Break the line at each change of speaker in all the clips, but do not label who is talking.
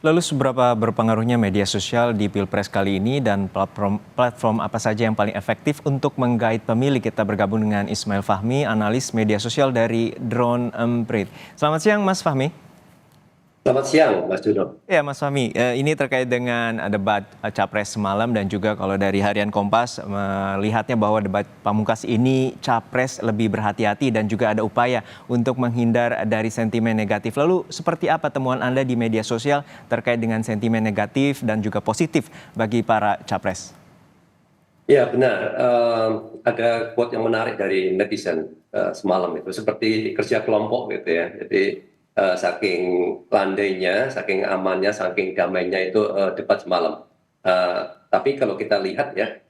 Lalu seberapa berpengaruhnya media sosial di Pilpres kali ini dan platform apa saja yang paling efektif untuk menggait pemilih? Kita bergabung dengan Ismail Fahmi, analis media sosial dari Drone Emprit. Selamat siang Mas Fahmi.
Selamat siang, Mas Juno.
Ya Mas Fahmi, ini terkait dengan debat Capres semalam dan juga kalau dari Harian Kompas melihatnya bahwa debat pamungkas ini Capres lebih berhati-hati dan juga ada upaya untuk menghindar dari sentimen negatif. Lalu seperti apa temuan Anda di media sosial terkait dengan sentimen negatif dan juga positif bagi para Capres?
Ya benar, ada quote yang menarik dari netizen semalam itu seperti kerja kelompok gitu ya. Jadi saking landainya, saking amannya, saking damainya itu debat semalam. Tapi kalau kita lihat ya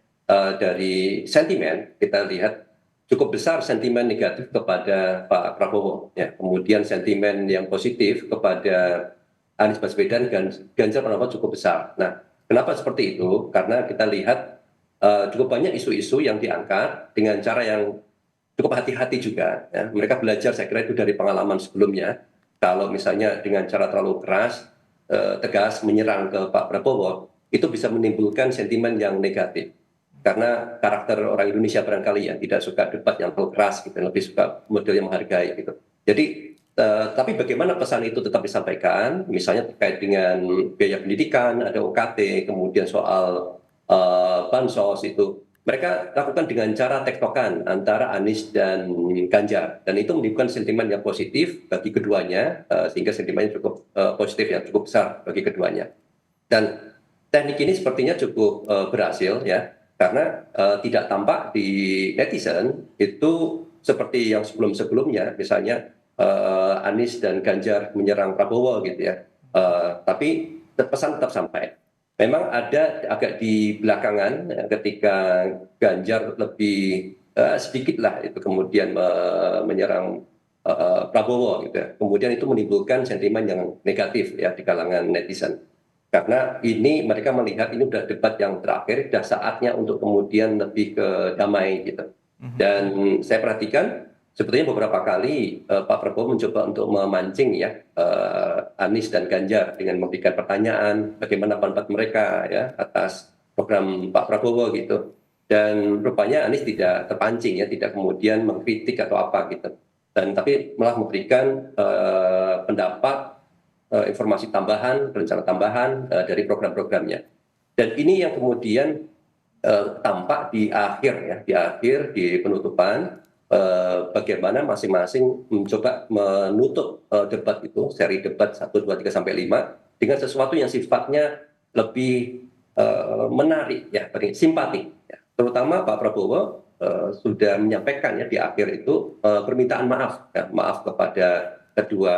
dari sentimen, kita lihat cukup besar sentimen negatif kepada Pak Prabowo. Ya. Kemudian sentimen yang positif kepada Anies Baswedan dan Ganjar Pranowo cukup besar. Nah, kenapa seperti itu? Karena kita lihat cukup banyak isu-isu yang diangkat dengan cara yang cukup hati-hati juga. Ya. Mereka belajar, saya kira itu dari pengalaman sebelumnya. Kalau misalnya dengan cara terlalu keras, tegas menyerang ke Pak Prabowo, itu bisa menimbulkan sentimen yang negatif. Karena karakter orang Indonesia barangkali ya tidak suka debat yang terlalu keras, gitu, lebih suka model yang menghargai. Gitu. Jadi, tapi bagaimana pesan itu tetap disampaikan, misalnya terkait dengan biaya pendidikan, ada UKT, kemudian soal bansos itu mereka lakukan dengan cara tektokan antara Anies dan Ganjar dan itu menimbulkan sentimen yang positif bagi keduanya sehingga sentimennya cukup positif yang cukup besar bagi keduanya dan teknik ini sepertinya cukup berhasil ya karena tidak tampak di netizen itu seperti yang sebelum-sebelumnya misalnya Anies dan Ganjar menyerang Prabowo gitu ya tapi pesan tetap sampai. Memang ada agak di belakangan ketika Ganjar lebih sedikit lah itu kemudian menyerang Prabowo gitu ya. Kemudian itu menimbulkan sentimen yang negatif ya di kalangan netizen. Karena ini mereka melihat ini sudah debat yang terakhir, sudah saatnya untuk kemudian lebih ke damai gitu. Dan saya perhatikan sebetulnya beberapa kali Pak Prabowo mencoba untuk memancing ya Anies dan Ganjar dengan memberikan pertanyaan bagaimana pendapat mereka ya atas program Pak Prabowo gitu. Dan rupanya Anies tidak terpancing ya, tidak kemudian mengkritik atau apa gitu. Dan tapi malah memberikan pendapat, informasi tambahan, rencana tambahan dari program-programnya. Dan ini yang kemudian tampak di akhir ya, di penutupan bagaimana masing-masing mencoba menutup debat itu, seri debat 1, 2, 3 sampai 5 dengan sesuatu yang sifatnya lebih menarik ya, simpatik. Ya. Terutama Pak Prabowo sudah menyampaikan ya di akhir itu permintaan maaf, ya, maaf kepada kedua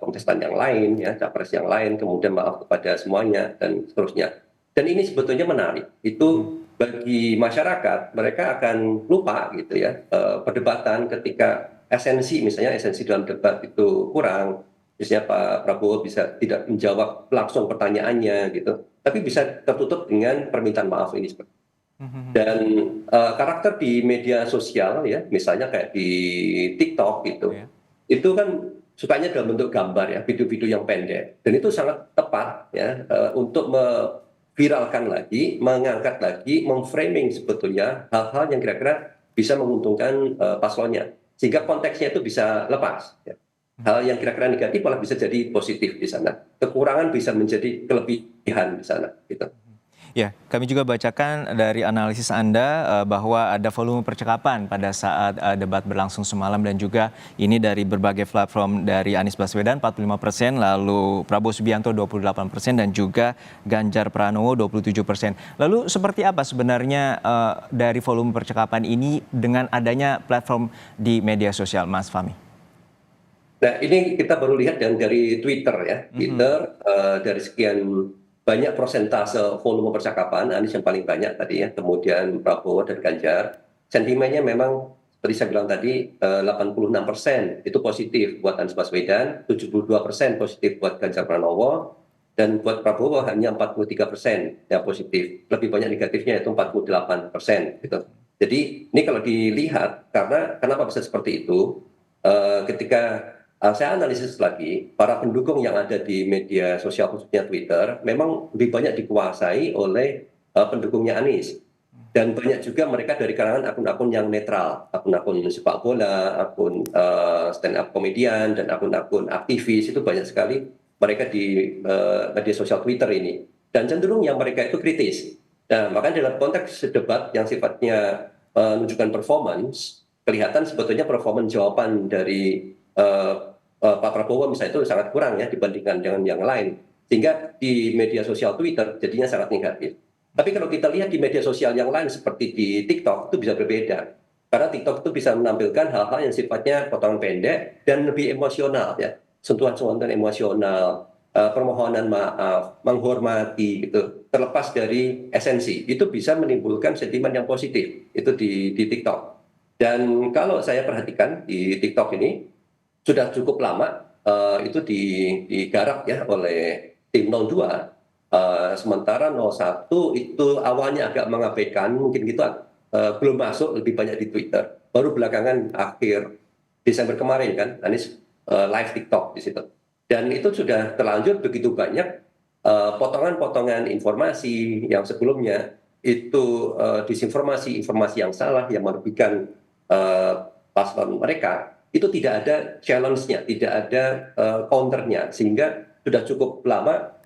kontestan yang lain, ya, capres yang lain, kemudian maaf kepada semuanya dan seterusnya. Dan ini sebetulnya menarik. Itu bagi masyarakat mereka akan lupa gitu ya perdebatan ketika esensi misalnya esensi dalam debat itu kurang misalnya Pak Prabowo bisa tidak menjawab langsung pertanyaannya gitu tapi bisa tertutup dengan permintaan maaf ini dan karakter di media sosial ya misalnya kayak di TikTok gitu
Ya.
itu kan sukanya dalam bentuk gambar ya video-video yang pendek dan itu sangat tepat ya untuk viralkan lagi, mengangkat lagi, memframing sebetulnya hal-hal yang kira-kira bisa menguntungkan paslonnya. Sehingga konteksnya itu bisa lepas. Ya. Hal yang kira-kira negatif malah bisa jadi positif di sana. Kekurangan bisa menjadi kelebihan di sana. Gitu.
Ya, kami juga bacakan dari analisis Anda bahwa ada volume percakapan pada saat debat berlangsung semalam dan juga ini dari berbagai platform dari Anies Baswedan 45%, lalu Prabowo Subianto 28% dan juga Ganjar Pranowo 27%. Lalu seperti apa sebenarnya dari volume percakapan ini dengan adanya platform di media sosial, Mas Fahmi?
Nah, ini kita baru lihat dari Twitter ya. Twitter dari sekian banyak persentase volume percakapan, Anies yang paling banyak tadi ya, kemudian Prabowo dan Ganjar. Sentimennya memang seperti saya bilang tadi 86% itu positif buat Anies Baswedan, 72% positif buat Ganjar Pranowo, dan buat Prabowo hanya 43% yang positif. Lebih banyak negatifnya itu 48% gitu. Jadi ini kalau dilihat karena kenapa bisa seperti itu? Ketika saya analisis lagi, para pendukung yang ada di media sosial khususnya Twitter, memang lebih banyak dikuasai oleh pendukungnya Anies. Dan banyak juga mereka dari kalangan akun-akun yang netral, akun-akun sepak bola, akun stand-up komedian, dan akun-akun aktivis, itu banyak sekali mereka di media sosial Twitter ini. Dan cenderung yang mereka itu kritis. Nah, makanya dalam konteks debat yang sifatnya menunjukkan performance, kelihatan sebetulnya performance jawaban dari Pak Prabowo misalnya itu sangat kurang ya dibandingkan dengan yang lain. Sehingga di media sosial Twitter jadinya sangat negatif. Tapi kalau kita lihat di media sosial yang lain seperti di TikTok itu bisa berbeda. Karena TikTok itu bisa menampilkan hal-hal yang sifatnya potongan pendek dan lebih emosional ya. Sentuhan-sentuhan emosional, permohonan maaf, menghormati gitu. Terlepas dari esensi, itu bisa menimbulkan sentimen yang positif itu di TikTok. Dan kalau saya perhatikan di TikTok ini sudah cukup lama itu digarap ya oleh tim 02. Sementara 01 itu awalnya agak mengabaikan, mungkin gitu belum masuk lebih banyak di Twitter. Baru belakangan akhir Desember kemarin kan, Anies live TikTok di situ. Dan itu sudah terlanjur begitu banyak potongan-potongan informasi yang sebelumnya itu disinformasi, informasi yang salah yang merugikan paslon mereka, itu tidak ada challenge-nya, tidak ada counter-nya, sehingga sudah cukup lama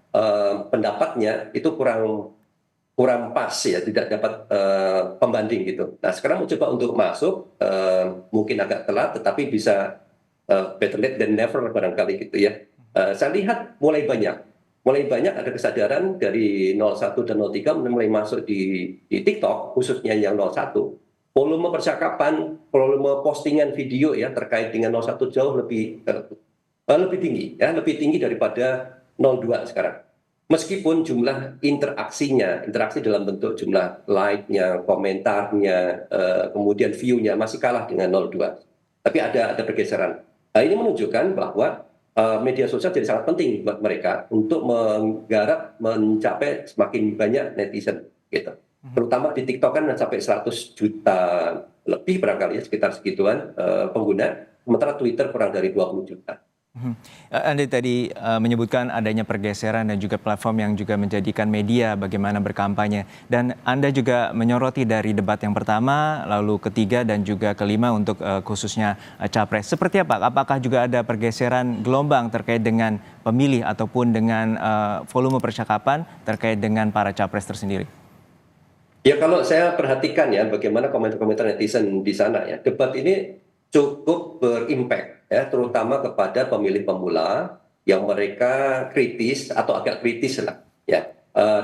pendapatnya itu kurang kurang pas ya, tidak dapat pembanding gitu. Nah sekarang mencoba untuk masuk, mungkin agak telat, tetapi bisa better late than never barangkali gitu ya. Saya lihat mulai banyak ada kesadaran dari 01 dan 03 mulai masuk di TikTok, khususnya yang 01. Volume percakapan, volume postingan video ya terkait dengan 01 jauh lebih tinggi ya, lebih tinggi daripada 02 sekarang. Meskipun jumlah interaksi dalam bentuk jumlah like-nya, komentarnya, kemudian view-nya masih kalah dengan 02. Tapi ada pergeseran. Nah, ini menunjukkan bahwa media sosial jadi sangat penting buat mereka untuk menggarap mencapai semakin banyak netizen gitu. Terutama di TikTok kan sampai 100 juta lebih barangkali ya, sekitar segituan pengguna, sementara Twitter kurang dari 20 juta.
Mhm. Anda tadi menyebutkan adanya pergeseran dan juga platform yang juga menjadikan media bagaimana berkampanye. Dan Anda juga menyoroti dari debat yang pertama, lalu ketiga dan juga kelima untuk khususnya capres. Seperti apa? Apakah juga ada pergeseran gelombang terkait dengan pemilih ataupun dengan volume percakapan terkait dengan para capres tersendiri?
Ya kalau saya perhatikan ya bagaimana komentar-komentar netizen di sana ya, debat ini cukup berimpact ya, terutama kepada pemilih pemula yang mereka kritis atau agak kritis lah ya,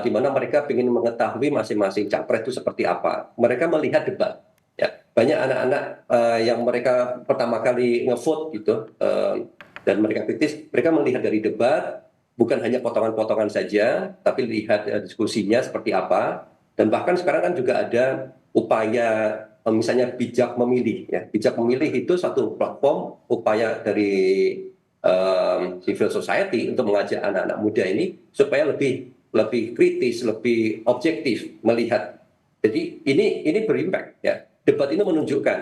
di mana mereka ingin mengetahui masing-masing capres itu seperti apa. Mereka melihat debat ya, banyak anak-anak yang mereka pertama kali ngevote gitu, dan mereka kritis, mereka melihat dari debat bukan hanya potongan-potongan saja, tapi lihat diskusinya seperti apa. Dan bahkan sekarang kan juga ada upaya misalnya bijak memilih ya. Bijak memilih itu satu platform upaya dari civil society untuk mengajak anak-anak muda ini supaya lebih lebih kritis, lebih objektif melihat. Jadi ini berimpact ya. Debat ini menunjukkan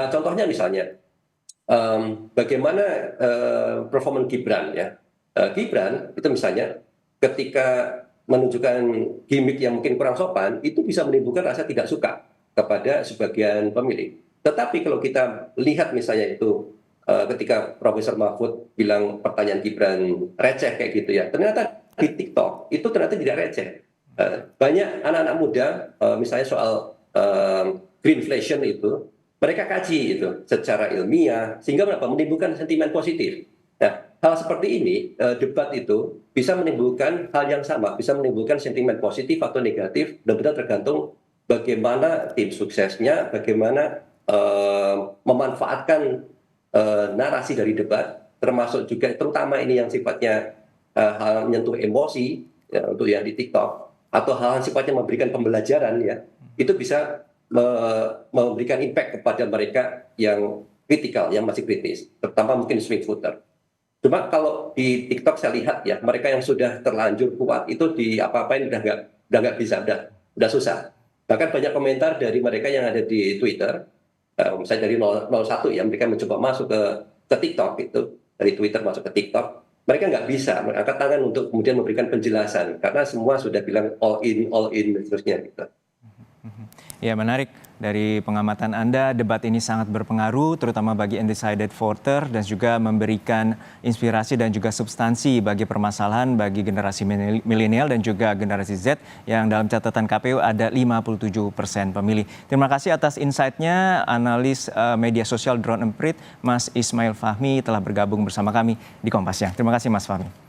contohnya misalnya bagaimana performa Gibran ya. Gibran itu misalnya ketika menunjukkan gimmick yang mungkin kurang sopan, itu bisa menimbulkan rasa tidak suka kepada sebagian pemilih. Tetapi kalau kita lihat misalnya itu ketika Profesor Mahfud bilang pertanyaan Gibran receh kayak gitu ya, ternyata di TikTok itu ternyata tidak receh. Banyak anak-anak muda, misalnya soal greenflation itu, mereka kaji itu secara ilmiah, sehingga menimbulkan sentimen positif. Nah, hal seperti ini, debat itu bisa menimbulkan hal yang sama, bisa menimbulkan sentimen positif atau negatif, benar-benar tergantung bagaimana tim suksesnya, bagaimana memanfaatkan narasi dari debat, termasuk juga terutama ini yang sifatnya hal menyentuh emosi ya, untuk yang di TikTok, atau hal yang sifatnya memberikan pembelajaran ya, itu bisa memberikan impact kepada mereka yang kritikal, yang masih kritis, terutama mungkin swing voter. Cuma kalau di TikTok saya lihat ya, mereka yang sudah terlanjur kuat itu di apa-apain udah nggak bisa, udah susah. Bahkan banyak komentar dari mereka yang ada di Twitter, misalnya dari 01 ya, mereka mencoba masuk ke TikTok itu, dari Twitter masuk ke TikTok, mereka nggak bisa mengangkat tangan untuk kemudian memberikan penjelasan karena semua sudah bilang all in dan seterusnya gitu.
Ya, menarik. Dari pengamatan Anda, debat ini sangat berpengaruh terutama bagi undecided voter dan juga memberikan inspirasi dan juga substansi bagi permasalahan bagi generasi milenial dan juga generasi Z yang dalam catatan KPU ada 57% pemilih. Terima kasih atas insight-nya, analis media sosial Drone Emprit, Mas Ismail Fahmi telah bergabung bersama kami di Kompas Siang. Terima kasih Mas Fahmi.